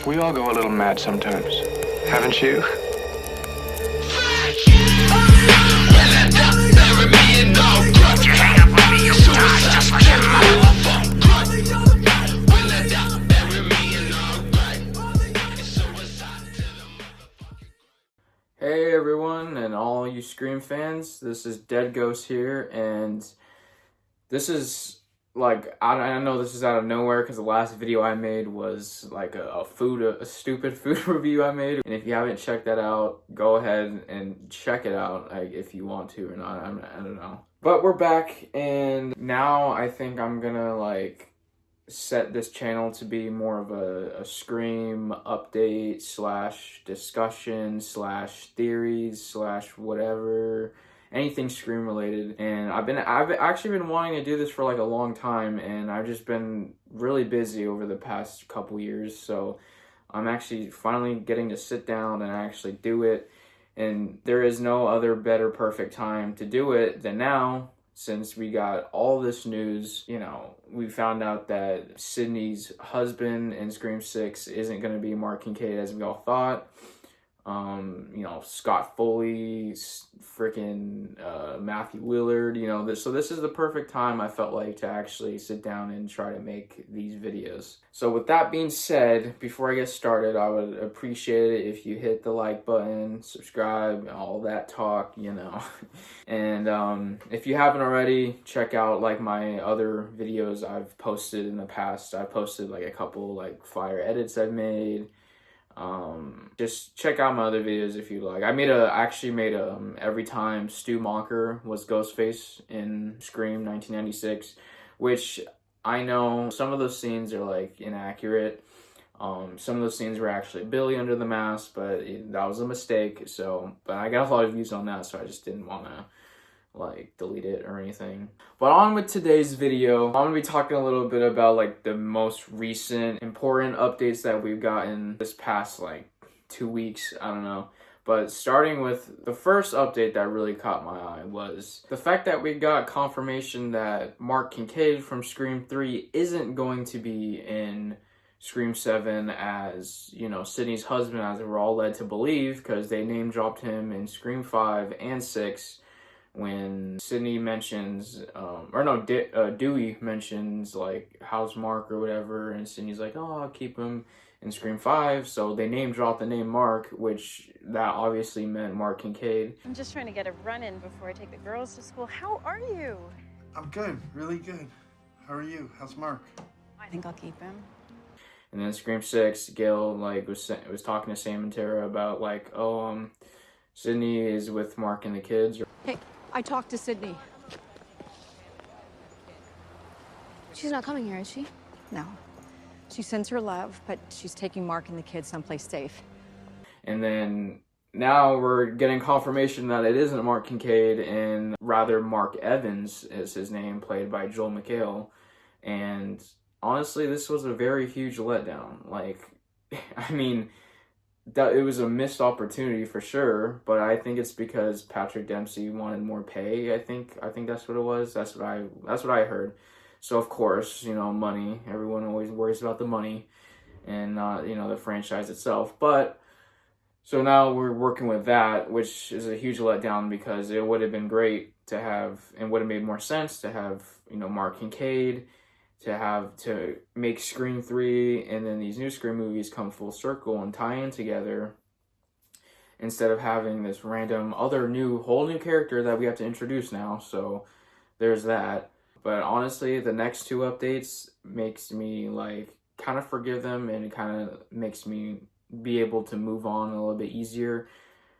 We all go a little mad sometimes, haven't you? Hey everyone and all you Scream fans, this is Dead Ghost here, and this is like, I know this is out of nowhere because the last video I made was like a stupid food review I made, and if you haven't checked that out, go ahead and check it out, like, if you want to or not, I don't know. But we're back, and now I think I'm gonna like set this channel to be more of a Scream update slash discussion slash theories slash whatever, anything Scream related. And I've actually been wanting to do this for like a long time, and I've just been really busy over the past couple years, so I'm actually finally getting to sit down and actually do it. And there is no other better perfect time to do it than now, since we got all this news. You know, we found out that Sydney's husband in Scream 6 isn't going to be Mark Kincaid as we all thought. You know, Scott Foley, freaking Matthew Lillard, you know, so this is the perfect time I felt like to actually sit down and try to make these videos. So with that being said, before I get started, I would appreciate it if you hit the like button, subscribe, all that talk, you know. And if you haven't already, check out like my other videos I've posted in the past. I posted like a couple like fire edits I've made. Just check out my other videos if you like. I actually made every time Stu Macher was Ghostface in Scream 1996, which I know some of those scenes are like inaccurate. Some of those scenes were actually Billy under the mask, but that was a mistake. So, but I got a lot of views on that, so I just didn't want to like delete it or anything. But on with today's video, I'm gonna be talking a little bit about like the most recent important updates that we've gotten this past like 2 weeks, I don't know. But starting with the first update that really caught my eye was the fact that we got confirmation that Mark Kincaid from Scream 3 isn't going to be in Scream 7 as, you know, Sydney's husband, as we're all led to believe, because they name dropped him in Scream 5 and 6 when Sydney mentions, Dewey mentions like how's Mark or whatever, and Sydney's like, oh, I'll keep him in Scream 5, so they name dropped the name Mark, which that obviously meant Mark Kincaid. I'm just trying to get a run-in before I take the girls to school. How are you? I'm good, really good. How are you? How's Mark? I think I'll keep him. And then Scream 6, Gail like was talking to Sam and Tara about like, oh, Sydney is with Mark and the kids. Hey, I talked to Sydney. She's not coming here, is she? No. She sends her love, but she's taking Mark and the kids someplace safe. And then now we're getting confirmation that it isn't Mark Kincaid, and rather Mark Evans is his name, played by Joel McHale. And honestly, this was a very huge letdown. Like, I mean, that it was a missed opportunity for sure, but I think it's because Patrick Dempsey wanted more pay. I think that's what it was. That's what I heard. So of course, you know, money. Everyone always worries about the money, and not, you know, the franchise itself. But so now we're working with that, which is a huge letdown, because it would have been great to have, and would have made more sense to have, you know, Mark Kincaid, to make Scream 3 and then these new Scream movies come full circle and tie in together, instead of having this random other whole new character that we have to introduce now. So there's that. But honestly, the next two updates makes me like kind of forgive them, and it kind of makes me be able to move on a little bit easier.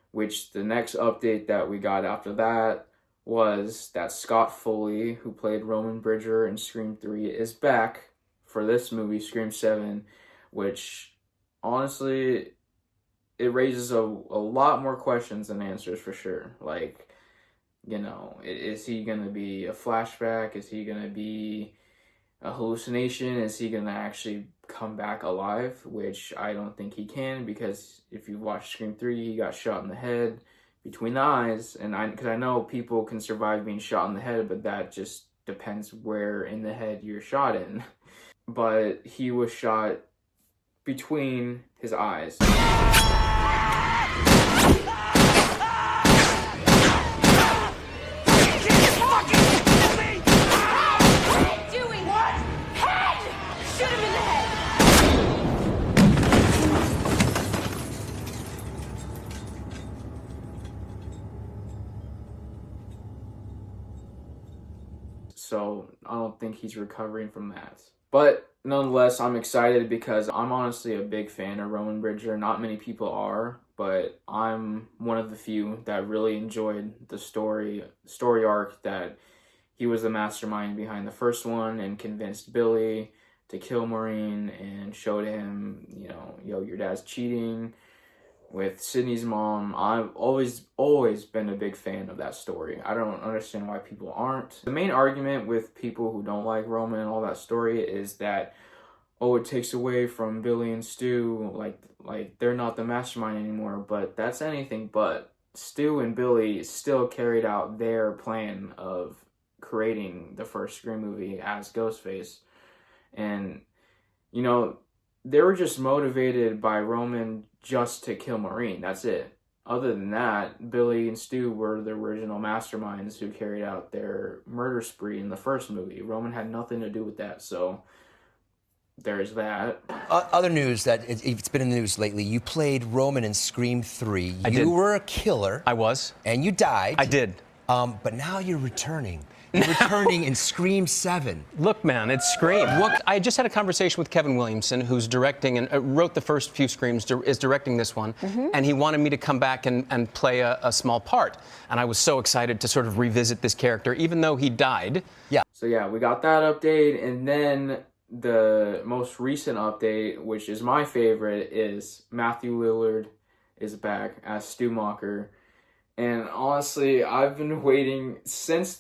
Which the next update that we got after that was that Scott Foley, who played Roman Bridger in Scream 3, is back for this movie, Scream 7, which honestly, it raises a lot more questions than answers for sure. Like, you know, is he going to be a flashback? Is he going to be a hallucination? Is he going to actually come back alive? Which I don't think he can, because if you watch Scream 3, he got shot in the head between the eyes. And because I know people can survive being shot in the head, but that just depends where in the head you're shot in. But he was shot between his eyes. So I don't think he's recovering from that. But nonetheless, I'm excited because I'm honestly a big fan of Roman Bridger. Not many people are, but I'm one of the few that really enjoyed the story arc that he was the mastermind behind the first one and convinced Billy to kill Maureen and showed him, you know, yo, your dad's cheating with Sydney's mom. I've always been a big fan of that story. I don't understand why people aren't. The main argument with people who don't like Roman and all that story is that, oh, it takes away from Billy and Stu, like they're not the mastermind anymore. But that's anything but. Stu and Billy still carried out their plan of creating the first Scream movie as Ghostface. And, you know, they were just motivated by Roman just to kill Maureen. That's it. Other than that, Billy and Stu were the original masterminds who carried out their murder spree in the first movie. Roman had nothing to do with that, so there's that. Other news that it's been in the news lately, you played Roman in Scream 3. I did. You were a killer. I was. And you died. I did. But now you're returning. You're returning in Scream 7. Look, man, it's Scream. I just had a conversation with Kevin Williamson, who's directing and wrote the first few Screams, is directing this one, and he wanted me to come back and play a small part. And I was so excited to sort of revisit this character, even though he died. Yeah. So yeah, we got that update, and then the most recent update, which is my favorite, is Matthew Lillard is back as Stu Macher. And honestly, I've been waiting since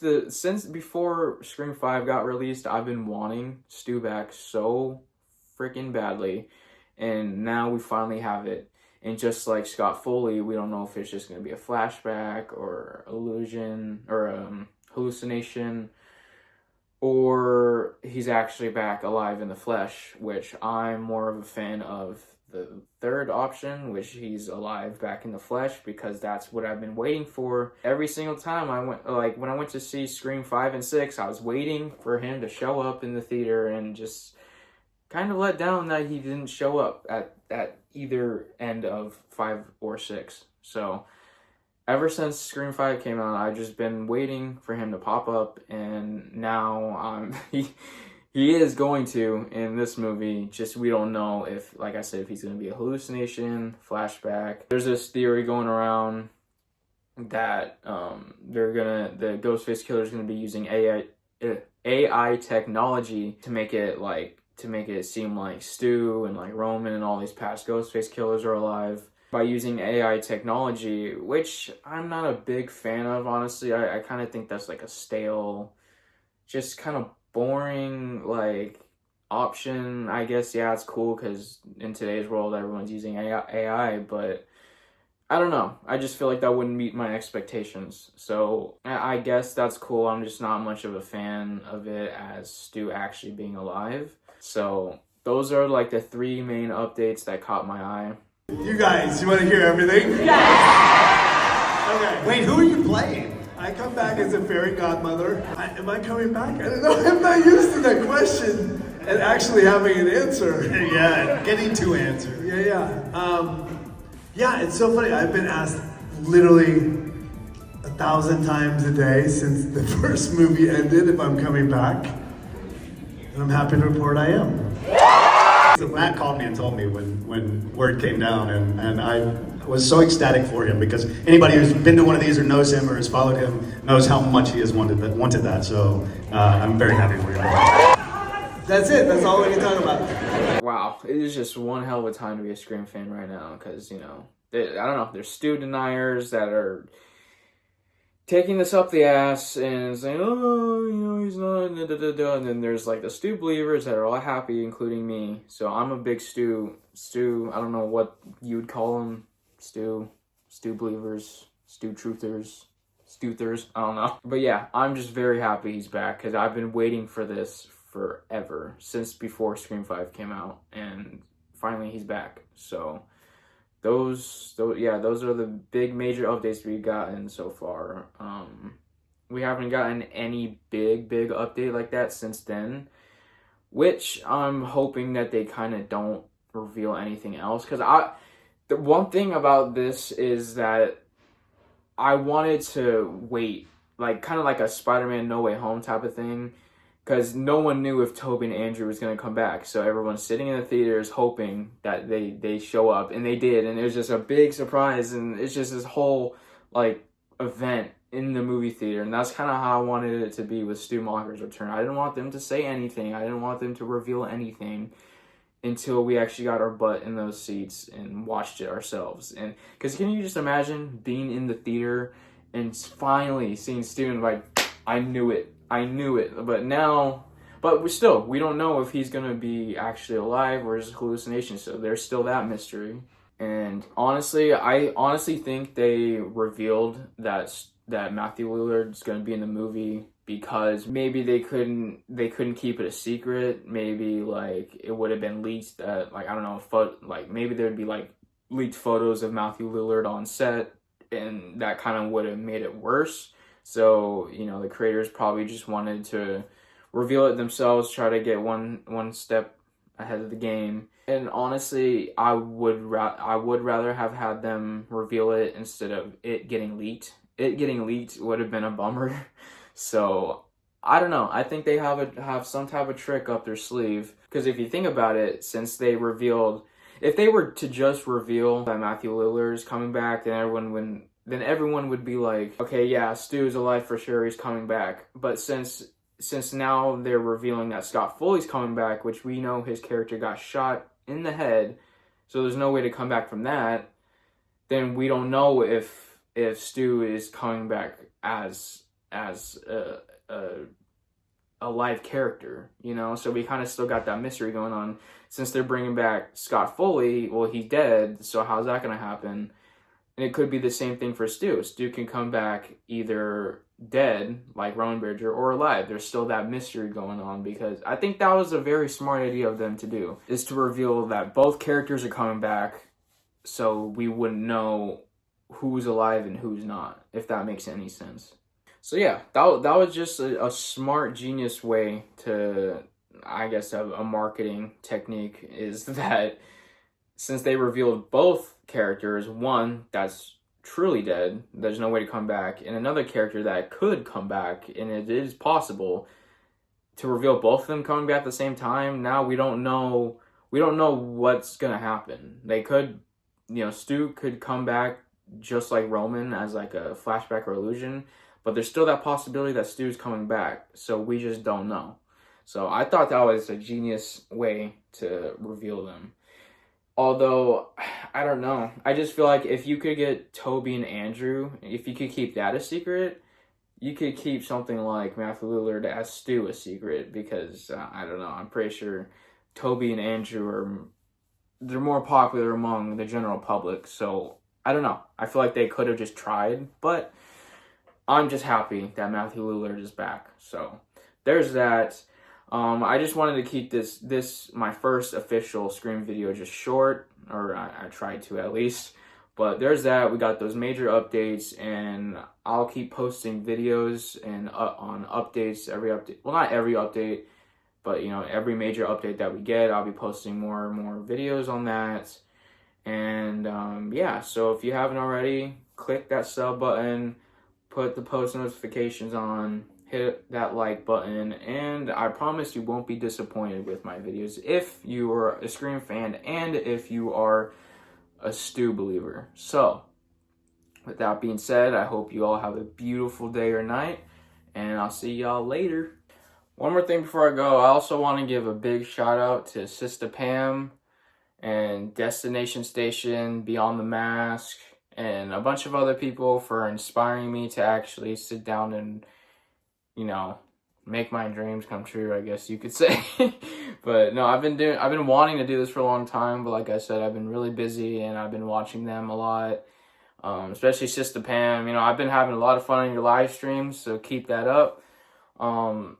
before Scream 5 got released. I've been wanting Stu back so freaking badly, and now we finally have it. And just like Scott Foley, we don't know if it's just going to be a flashback or illusion or hallucination, or he's actually back alive in the flesh, which I'm more of a fan of the third option, which he's alive back in the flesh, because that's what I've been waiting for. Every single time I went, like when I went to see Scream 5 and 6, I was waiting for him to show up in the theater, and just kind of let down that he didn't show up at either end of 5 or 6. So ever since Scream 5 came out, I've just been waiting for him to pop up, and now he is going to in this movie. Just we don't know if, like I said, if he's going to be a hallucination, flashback. There's this theory going around that the Ghostface killer is gonna be using AI technology to make it seem like Stu and like Roman and all these past Ghostface killers are alive by using AI technology, which I'm not a big fan of, honestly. I kind of think that's like a stale, just kind of boring like option. I guess, yeah, it's cool because in today's world everyone's using AI, but I don't know. I just feel like that wouldn't meet my expectations. So I guess that's cool. I'm just not much of a fan of it as Stu actually being alive. So those are like the 3 main updates that caught my eye. You guys, you want to hear everything? Yeah! Okay. Wait, who are you playing? I come back as a fairy godmother. Am I coming back? I don't know. I'm not used to that question and actually having an answer. Yeah, getting to answer. Yeah, it's so funny. I've been asked literally 1,000 times a day since the first movie ended if I'm coming back. And I'm happy to report I am. So Matt called me and told me when word came down, and I was so ecstatic for him, because anybody who's been to one of these or knows him or has followed him knows how much he has wanted that. So I'm very happy for him. That's it. That's all we can talk about. Wow, it is just one hell of a time to be a Scream fan right now, because, you know, I don't know, there's Stu deniers that are taking this up the ass and saying, oh, you know, he's not, and then there's like the Stu believers that are all happy, including me. So I'm a big Stu, I don't know what you would call them, Stu believers, Stu truthers, Stuthers, I don't know. But yeah, I'm just very happy he's back, because I've been waiting for this forever, since before Scream 5 came out, and finally he's back. So those are the big major updates we've gotten so far. We haven't gotten any big update like that since then, which I'm hoping that they kind of don't reveal anything else, because the one thing about this is that I wanted to wait, like kind of like a Spider-Man No Way Home type of thing, because no one knew if Tobey and Andrew was going to come back. So everyone's sitting in the theaters hoping that they show up, and they did, and it was just a big surprise, and it's just this whole like event in the movie theater, and that's kind of how I wanted it to be with Stu Macher's return. I didn't want them to say anything. I didn't want them to reveal anything until we actually got our butt in those seats and watched it ourselves. And because can you just imagine being in the theater and finally seeing Steven, like, I knew it. But we don't know if he's gonna be actually alive or is it hallucination. So there's still that mystery. And honestly, I honestly think they revealed that Matthew Lillard is gonna be in the movie because maybe they couldn't keep it a secret. Maybe like it would have been leaked that, like, I don't know, like maybe there'd be like leaked photos of Matthew Lillard on set, and that kind of would have made it worse. So, you know, the creators probably just wanted to reveal it themselves, try to get one step ahead of the game. And honestly, I would rather have had them reveal it instead of it getting leaked. It getting leaked would have been a bummer. So I don't know. I think they have some type of trick up their sleeve, because if you think about it, since they revealed, if they were to just reveal that Matthew Lillard is coming back, then everyone would be like, okay, yeah, Stu's alive for sure, he's coming back. But since now they're revealing that Scott Foley's coming back, which we know his character got shot in the head, so there's no way to come back from that, then we don't know if Stu is coming back as a live character, you know? So we kind of still got that mystery going on. Since they're bringing back Scott Foley, well, he's dead, so how's that going to happen? And it could be the same thing for Stu. Stu can come back either dead, like Rowan Bridger, or alive. There's still that mystery going on, because I think that was a very smart idea of them to do, is to reveal that both characters are coming back so we wouldn't know who's alive and who's not, if that makes any sense. So yeah, that was just a smart, genius way to, I guess, have a marketing technique, is that since they revealed both characters, one that's truly dead, there's no way to come back, and another character that could come back, and it is possible to reveal both of them coming back at the same time. Now we don't know what's gonna happen. They could, you know, Stu could come back just like Roman as like a flashback or illusion, but there's still that possibility that Stu's coming back, so we just don't know. So I thought that was a genius way to reveal them. Although, I don't know. I just feel like if you could get Tobey and Andrew, if you could keep that a secret, you could keep something like Matthew Lillard as Stu a secret, because, I don't know, I'm pretty sure Tobey and Andrew they're more popular among the general public, so I don't know. I feel like they could have just tried, but I'm just happy that Matthew Lillard is back. So there's that. I just wanted to keep this my first official Scream video just short, or I tried to at least. But there's that. We got those major updates, and I'll keep posting videos and on updates, every update. Well, not every update, but, you know, every major update that we get, I'll be posting more and more videos on that. And yeah, so if you haven't already, click that sub button, put the post notifications on, hit that like button, and I promise you won't be disappointed with my videos if you are a Scream fan and if you are a Stu believer. So, with that being said, I hope you all have a beautiful day or night, and I'll see y'all later. One more thing before I go, I also want to give a big shout out to Sister Pam and Destination Station, Beyond the Mask, and a bunch of other people for inspiring me to actually sit down and, you know, make my dreams come true, I guess you could say. But no, I've been wanting to do this for a long time, but like I said, I've been really busy and I've been watching them a lot. Especially Sister Pam, you know, I've been having a lot of fun on your live streams, so keep that up.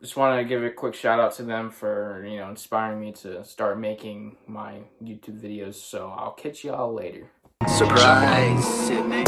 Just wanted to give a quick shout out to them for, you know, inspiring me to start making my YouTube videos. So I'll catch y'all later. Surprise, Sydney.